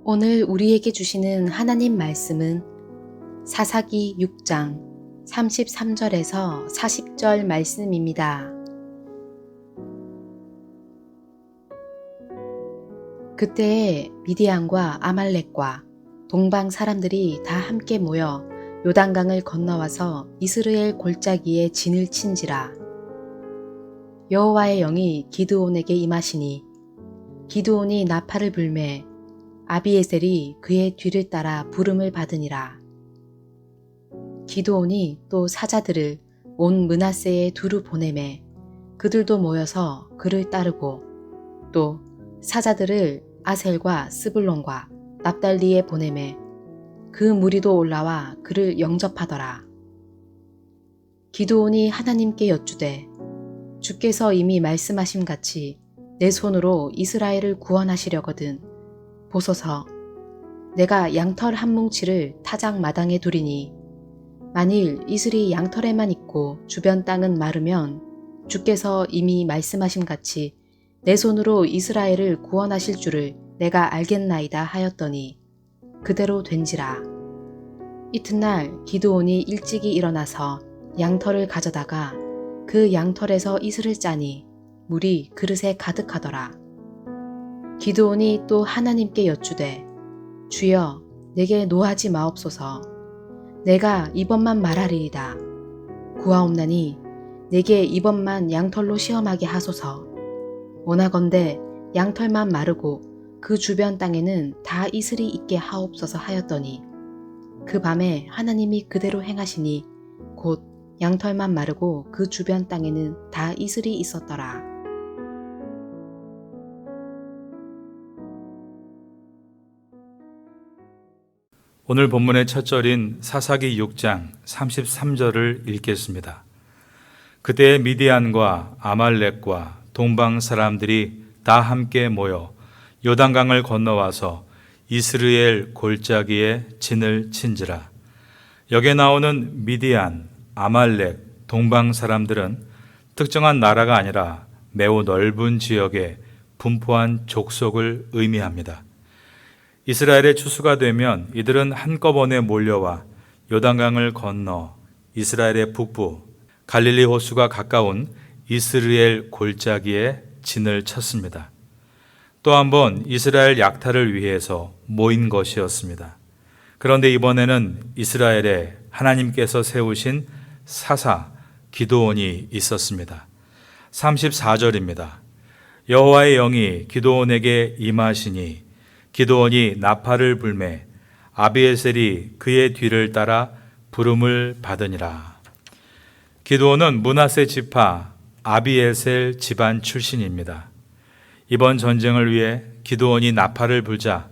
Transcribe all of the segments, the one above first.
오늘 우리에게 주시는 하나님 말씀은 사사기 6장 33절에서 40절 말씀입니다. 그때에 미디안과 아말렉과 동방 사람들이 다 함께 모여 요단강을 건너와서 이스라엘 골짜기에 진을 친지라. 여호와의 영이 기드온에게 임하시니 기드온이 나팔을 불매 아비에셀이 그의 뒤를 따라 부름을 받으니라. 기드온이 또 사자들을 온 므낫세에 두루 보내매 그들도 모여서 그를 따르고 또 사자들을 아셀과 스불론과 납달리에 보내매 그 무리도 올라와 그를 영접하더라. 기드온이 하나님께 여쭈되 주께서 이미 말씀하신 같이 내 손으로 이스라엘을 구원하시려거든 보소서, 내가 양털 한 뭉치를 타작 마당에 두리니 만일 이슬이 양털에만 있고 주변 땅은 마르면 주께서 이미 말씀하신 같이 내 손으로 이스라엘을 구원하실 줄을 내가 알겠나이다 하였더니 그대로 된지라. 이튿날 기드온이 일찍이 일어나서 양털을 가져다가 그 양털에서 이슬을 짜니 물이 그릇에 가득하더라. 기드온이 또 하나님께 여쭈되 주여 내게 노하지 마옵소서. 내가 이번만 말하리이다. 구하옵나니 내게 이번만 양털로 시험하게 하소서. 원하건대 양털만 마르고 그 주변 땅에는 다 이슬이 있게 하옵소서 하였더니 그 밤에 하나님이 그대로 행하시니 곧 양털만 마르고 그 주변 땅에는 다 이슬이 있었더라. 오늘 본문의 첫 절인 사사기 6장 33절을 읽겠습니다. 그때 미디안과 아말렉과 동방 사람들이 다 함께 모여 요단강을 건너와서 이스라엘 골짜기에 진을 친지라. 여기에 나오는 미디안, 아말렉, 동방 사람들은 특정한 나라가 아니라 매우 넓은 지역에 분포한 족속을 의미합니다. 이스라엘의 추수가 되면 이들은 한꺼번에 몰려와 요단강을 건너 이스라엘의 북부 갈릴리 호수가 가까운 이스라엘 골짜기에 진을 쳤습니다. 또 한 번 이스라엘 약탈을 위해서 모인 것이었습니다. 그런데 이번에는 이스라엘에 하나님께서 세우신 사사 기드온이 있었습니다. 34절입니다. 여호와의 영이 기드온에게 임하시니 기드온이 나팔을 불매 아비에셀이 그의 뒤를 따라 부름을 받으니라. 기드온은 므낫세 지파 아비에셀 집안 출신입니다. 이번 전쟁을 위해 기드온이 나팔을 불자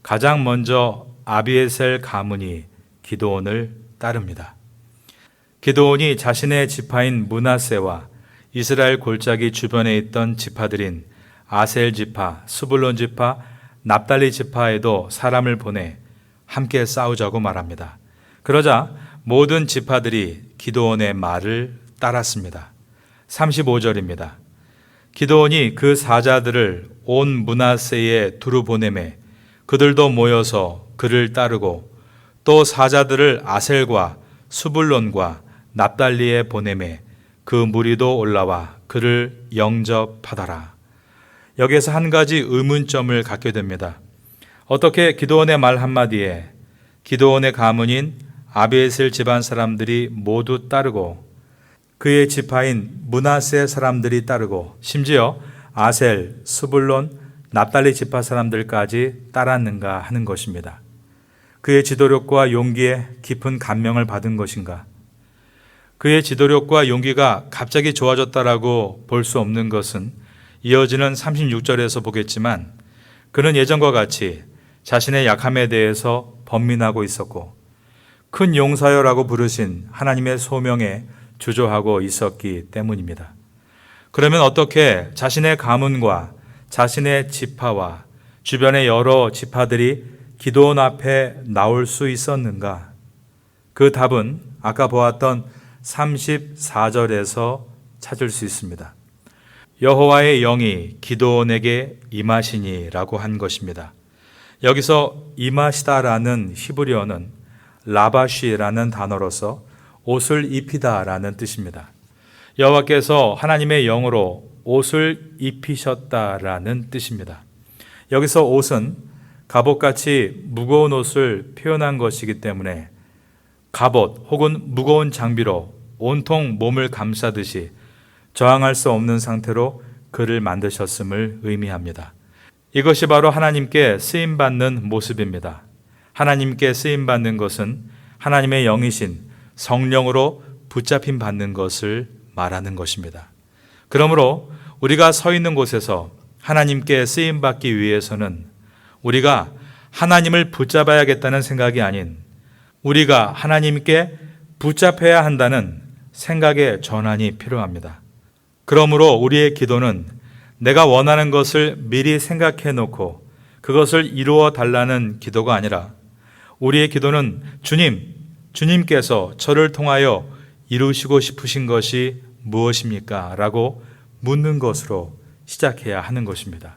가장 먼저 아비에셀 가문이 기드온을 따릅니다. 기드온이 자신의 지파인 므낫세와 이스라엘 골짜기 주변에 있던 지파들인 아셀 지파, 스불론 지파, 납달리 지파에도 사람을 보내 함께 싸우자고 말합니다. 그러자 모든 지파들이 기드온의 말을 따랐습니다. 35절입니다. 기드온이 그 사자들을 온 므낫세에 두루 보내매 그들도 모여서 그를 따르고 또 사자들을 아셀과 수불론과 납달리에 보내매 그 무리도 올라와 그를 영접하더라. 여기에서 한 가지 의문점을 갖게 됩니다. 어떻게 기드온의 말 한마디에 기드온의 가문인 아비에셀 집안 사람들이 모두 따르고 그의 지파인 므낫세 사람들이 따르고 심지어 아셀, 스불론, 납달리 지파 사람들까지 따랐는가 하는 것입니다. 그의 지도력과 용기에 깊은 감명을 받은 것인가? 그의 지도력과 용기가 갑자기 좋아졌다라고 볼 수 없는 것은 이어지는 36절에서 보겠지만 그는 예전과 같이 자신의 약함에 대해서 번민하고 있었고 큰 용사여라고 부르신 하나님의 소명에 주저하고 있었기 때문입니다. 그러면 어떻게 자신의 가문과 자신의 지파와 주변의 여러 지파들이 기드온 앞에 나올 수 있었는가? 그 답은 아까 보았던 34절에서 찾을 수 있습니다. 여호와의 영이 기드온에게 임하시니라고 한 것입니다. 여기서 임하시다라는 히브리어는 라바쉬라는 단어로서 옷을 입히다라는 뜻입니다. 여호와께서 하나님의 영으로 옷을 입히셨다라는 뜻입니다. 여기서 옷은 갑옷같이 무거운 옷을 표현한 것이기 때문에 갑옷 혹은 무거운 장비로 온통 몸을 감싸듯이 저항할 수 없는 상태로 그를 만드셨음을 의미합니다. 이것이 바로 하나님께 쓰임받는 모습입니다. 하나님께 쓰임받는 것은 하나님의 영이신 성령으로 붙잡힘 받는 것을 말하는 것입니다. 그러므로 우리가 서 있는 곳에서 하나님께 쓰임받기 위해서는 우리가 하나님을 붙잡아야겠다는 생각이 아닌 우리가 하나님께 붙잡혀야 한다는 생각의 전환이 필요합니다. 그러므로 우리의 기도는 내가 원하는 것을 미리 생각해 놓고 그것을 이루어 달라는 기도가 아니라 우리의 기도는 주님께서 저를 통하여 이루시고 싶으신 것이 무엇입니까? 라고 묻는 것으로 시작해야 하는 것입니다.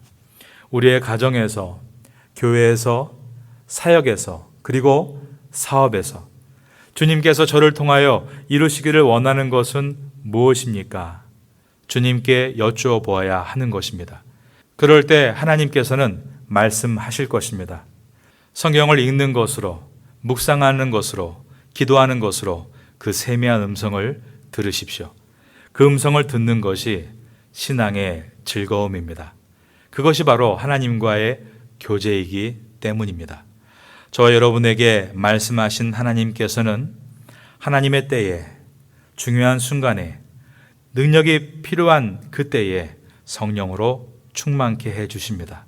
우리의 가정에서, 교회에서, 사역에서, 그리고 사업에서 주님께서 저를 통하여 이루시기를 원하는 것은 무엇입니까? 주님께 여쭈어 보아야 하는 것입니다. 그럴 때 하나님께서는 말씀하실 것입니다. 성경을 읽는 것으로, 묵상하는 것으로, 기도하는 것으로 그 세미한 음성을 들으십시오. 그 음성을 듣는 것이 신앙의 즐거움입니다. 그것이 바로 하나님과의 교제이기 때문입니다. 저와 여러분에게 말씀하신 하나님께서는 하나님의 때에, 중요한 순간에, 능력이 필요한 그때에 성령으로 충만케 해 주십니다.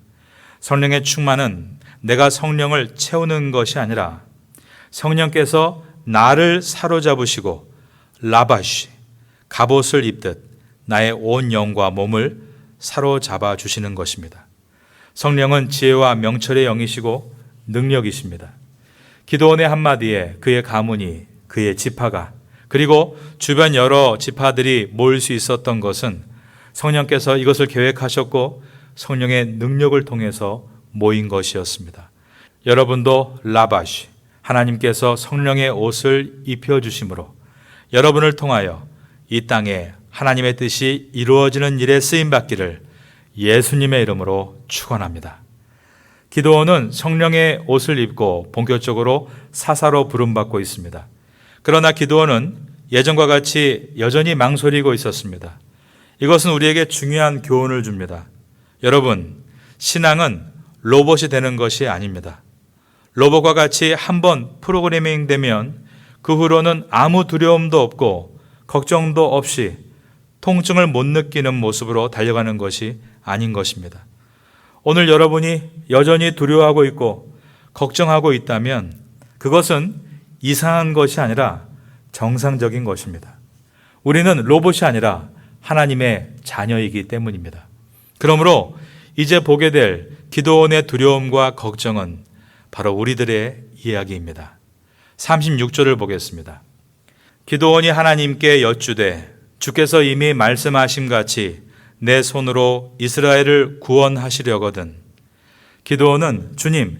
성령의 충만은 내가 성령을 채우는 것이 아니라 성령께서 나를 사로잡으시고 라바쉬, 갑옷을 입듯 나의 온 영과 몸을 사로잡아 주시는 것입니다. 성령은 지혜와 명철의 영이시고 능력이십니다. 기도원의 한마디에 그의 가문이, 그의 지파가, 그리고 주변 여러 지파들이 모일 수 있었던 것은 성령께서 이것을 계획하셨고 성령의 능력을 통해서 모인 것이었습니다. 여러분도 라바쉬, 하나님께서 성령의 옷을 입혀주심으로 여러분을 통하여 이 땅에 하나님의 뜻이 이루어지는 일에 쓰임받기를 예수님의 이름으로 축원합니다. 기도원은 성령의 옷을 입고 본격적으로 사사로 부름받고 있습니다. 그러나 기도원은 예전과 같이 여전히 망설이고 있었습니다. 이것은 우리에게 중요한 교훈을 줍니다. 여러분, 신앙은 로봇이 되는 것이 아닙니다. 로봇과 같이 한번 프로그래밍 되면 그 후로는 아무 두려움도 없고 걱정도 없이 통증을 못 느끼는 모습으로 달려가는 것이 아닌 것입니다. 오늘 여러분이 여전히 두려워하고 있고 걱정하고 있다면 그것은 이상한 것이 아니라 정상적인 것입니다. 우리는 로봇이 아니라 하나님의 자녀이기 때문입니다. 그러므로 이제 보게 될 기도원의 두려움과 걱정은 바로 우리들의 이야기입니다. 36절을 보겠습니다. 기도원이 하나님께 여쭈되 주께서 이미 말씀하신 같이 내 손으로 이스라엘을 구원하시려거든. 기도원은 주님,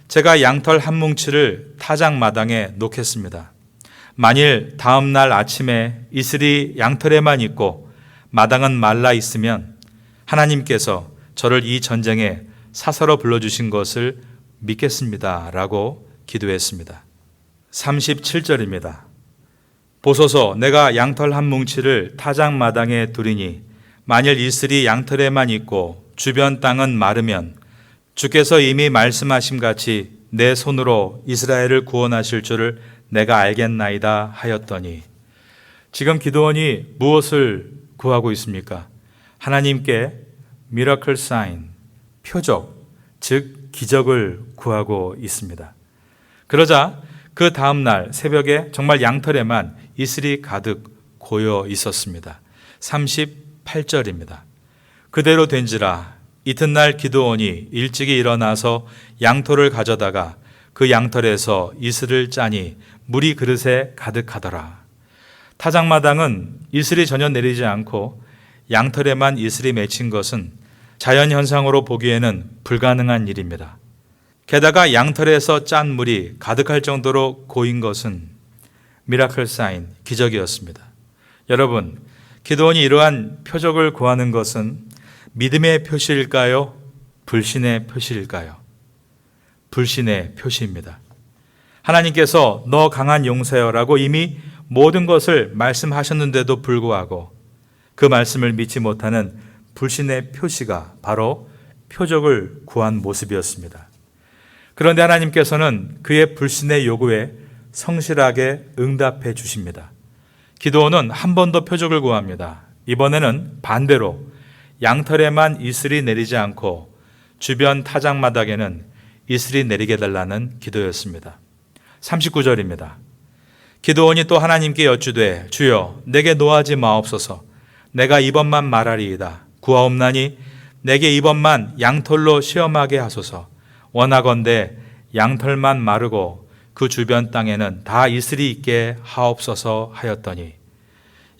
제가 양털 한 뭉치를 타작마당에 놓겠습니다. 만일 다음 날 아침에 이슬이 양털에만 있고 마당은 말라 있으면 하나님께서 저를 이 전쟁에 사사로 불러주신 것을 믿겠습니다. 라고 기도했습니다. 37절입니다. 보소서, 내가 양털 한 뭉치를 타작마당에 두리니 만일 이슬이 양털에만 있고 주변 땅은 마르면 주께서 이미 말씀하심 같이 내 손으로 이스라엘을 구원하실 줄을 내가 알겠나이다 하였더니, 지금 기도원이 무엇을 구하고 있습니까? 하나님께 미라클 사인, 표적, 즉 기적을 구하고 있습니다. 그러자 그 다음 날 새벽에 정말 양털에만 이슬이 가득 고여 있었습니다. 38절입니다. 그대로 된지라 이튿날 기드온이 일찍이 일어나서 양털을 가져다가 그 양털에서 이슬을 짜니 물이 그릇에 가득하더라. 타작마당은 이슬이 전혀 내리지 않고 양털에만 이슬이 맺힌 것은 자연현상으로 보기에는 불가능한 일입니다. 게다가 양털에서 짠 물이 가득할 정도로 고인 것은 미라클 사인, 기적이었습니다. 여러분, 기드온이 이러한 표적을 구하는 것은 믿음의 표시일까요? 불신의 표시일까요? 불신의 표시입니다. 하나님께서 너 강한 용사여라고 이미 모든 것을 말씀하셨는데도 불구하고 그 말씀을 믿지 못하는 불신의 표시가 바로 표적을 구한 모습이었습니다. 그런데 하나님께서는 그의 불신의 요구에 성실하게 응답해 주십니다. 기드온은 한 번 더 표적을 구합니다. 이번에는 반대로 양털에만 이슬이 내리지 않고 주변 타작마당에는 이슬이 내리게 달라는 기도였습니다. 39절입니다. 기드온이 또 하나님께 여쭈되 주여 내게 노하지 마옵소서. 내가 이번만 말하리이다. 구하옵나니 내게 이번만 양털로 시험하게 하소서. 원하건대 양털만 마르고 그 주변 땅에는 다 이슬이 있게 하옵소서 하였더니,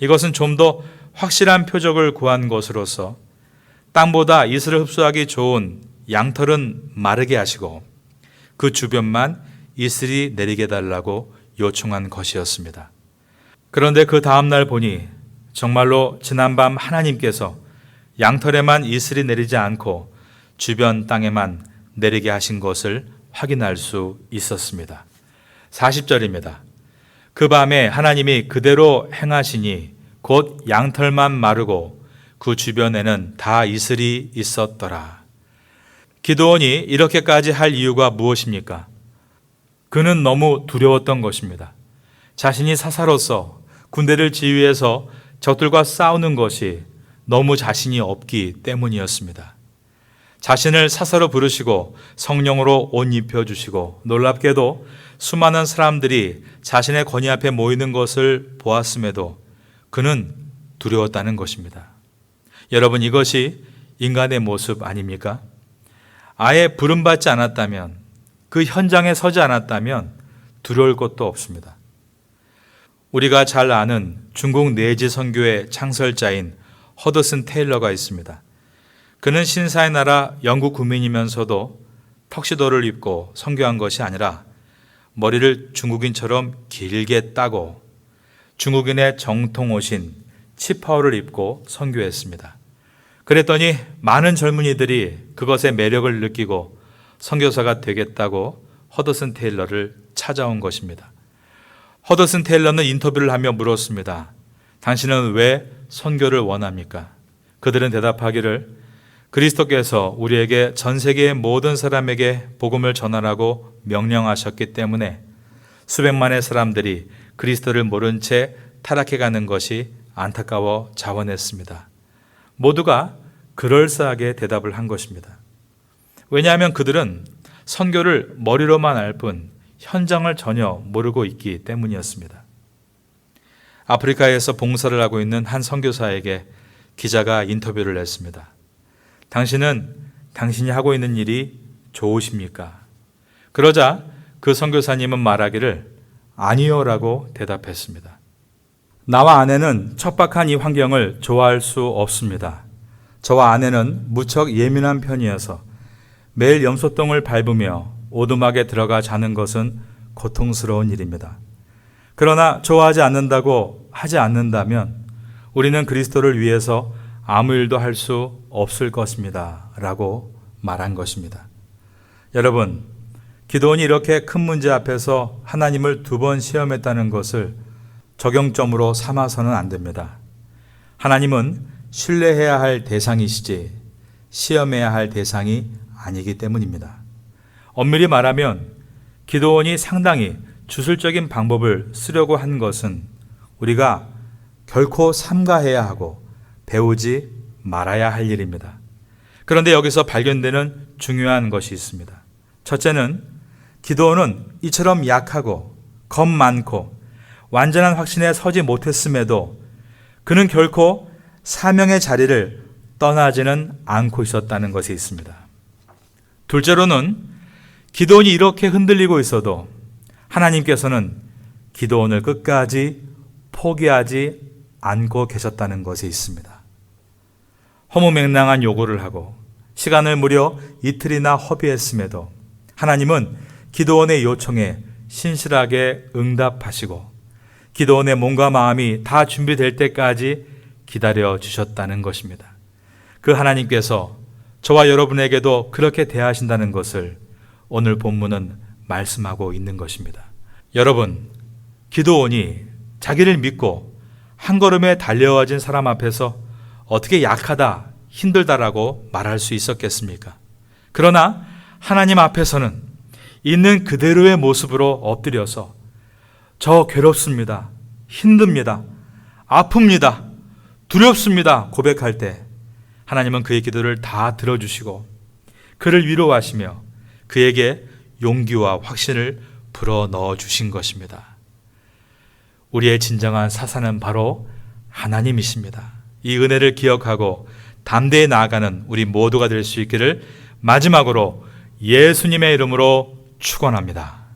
이것은 좀 더 확실한 표적을 구한 것으로서 땅보다 이슬을 흡수하기 좋은 양털은 마르게 하시고 그 주변만 이슬이 내리게 달라고 요청한 것이었습니다. 그런데 그 다음날 보니 정말로 지난밤 하나님께서 양털에만 이슬이 내리지 않고 주변 땅에만 내리게 하신 것을 확인할 수 있었습니다. 40절입니다. 그 밤에 하나님이 그대로 행하시니 곧 양털만 마르고 그 주변에는 다 이슬이 있었더라. 기드온이 이렇게까지 할 이유가 무엇입니까? 그는 너무 두려웠던 것입니다. 자신이 사사로서 군대를 지휘해서 적들과 싸우는 것이 너무 자신이 없기 때문이었습니다. 자신을 사사로 부르시고 성령으로 옷 입혀주시고 놀랍게도 수많은 사람들이 자신의 권위 앞에 모이는 것을 보았음에도 그는 두려웠다는 것입니다. 여러분, 이것이 인간의 모습 아닙니까? 아예 부름받지 않았다면, 그 현장에 서지 않았다면 두려울 것도 없습니다. 우리가 잘 아는 중국 내지 선교의 창설자인 허드슨 테일러가 있습니다. 그는 신사의 나라 영국 국민이면서도 턱시도를 입고 선교한 것이 아니라 머리를 중국인처럼 길게 따고 중국인의 정통 옷인 치파오를 입고 선교했습니다. 그랬더니 많은 젊은이들이 그것의 매력을 느끼고 선교사가 되겠다고 허드슨 테일러를 찾아온 것입니다. 허드슨 테일러는 인터뷰를 하며 물었습니다. 당신은 왜 선교를 원합니까? 그들은 대답하기를 그리스도께서 우리에게 전 세계의 모든 사람에게 복음을 전하라고 명령하셨기 때문에 수백만의 사람들이 그리스도를 모른 채 타락해가는 것이 안타까워 자원했습니다. 모두가 그럴싸하게 대답을 한 것입니다. 왜냐하면 그들은 선교를 머리로만 알 뿐 현장을 전혀 모르고 있기 때문이었습니다. 아프리카에서 봉사를 하고 있는 한 선교사에게 기자가 인터뷰를 했습니다. 당신은 당신이 하고 있는 일이 좋으십니까? 그러자 그 선교사님은 말하기를 아니요라고 대답했습니다. 나와 아내는 척박한 이 환경을 좋아할 수 없습니다. 저와 아내는 무척 예민한 편이어서 매일 염소똥을 밟으며 오두막에 들어가 자는 것은 고통스러운 일입니다. 그러나 좋아하지 않는다고 하지 않는다면 우리는 그리스도를 위해서 아무 일도 할 수 없을 것입니다. 라고 말한 것입니다. 여러분, 기드온이 이렇게 큰 문제 앞에서 하나님을 2번 시험했다는 것을 적용점으로 삼아서는 안 됩니다. 하나님은 신뢰해야 할 대상이시지 시험해야 할 대상이 아니기 때문입니다. 엄밀히 말하면 기드온이 상당히 주술적인 방법을 쓰려고 한 것은 우리가 결코 삼가해야 하고 배우지 말아야 할 일입니다. 그런데 여기서 발견되는 중요한 것이 있습니다. 첫째는 기드온은 이처럼 약하고 겁 많고 완전한 확신에 서지 못했음에도 그는 결코 사명의 자리를 떠나지는 않고 있었다는 것이 있습니다. 둘째로는 기드온이 이렇게 흔들리고 있어도 하나님께서는 기드온을 끝까지 포기하지 않고 계셨다는 것이 있습니다. 허무맹랑한 요구를 하고 시간을 무려 이틀이나 허비했음에도 하나님은 기드온의 요청에 신실하게 응답하시고 기드온의 몸과 마음이 다 준비될 때까지 기다려 주셨다는 것입니다. 그 하나님께서 저와 여러분에게도 그렇게 대하신다는 것을 오늘 본문은 말씀하고 있는 것입니다. 여러분, 기드온이 자기를 믿고 한 걸음에 달려와진 사람 앞에서 어떻게 약하다, 힘들다라고 말할 수 있었겠습니까? 그러나 하나님 앞에서는 있는 그대로의 모습으로 엎드려서 저 괴롭습니다, 힘듭니다, 아픕니다, 두렵습니다 고백할 때 하나님은 그의 기도를 다 들어주시고 그를 위로하시며 그에게 용기와 확신을 불어넣어 주신 것입니다. 우리의 진정한 사사는 바로 하나님이십니다. 이 은혜를 기억하고 담대히 나아가는 우리 모두가 될 수 있기를 마지막으로 예수님의 이름으로 축원합니다.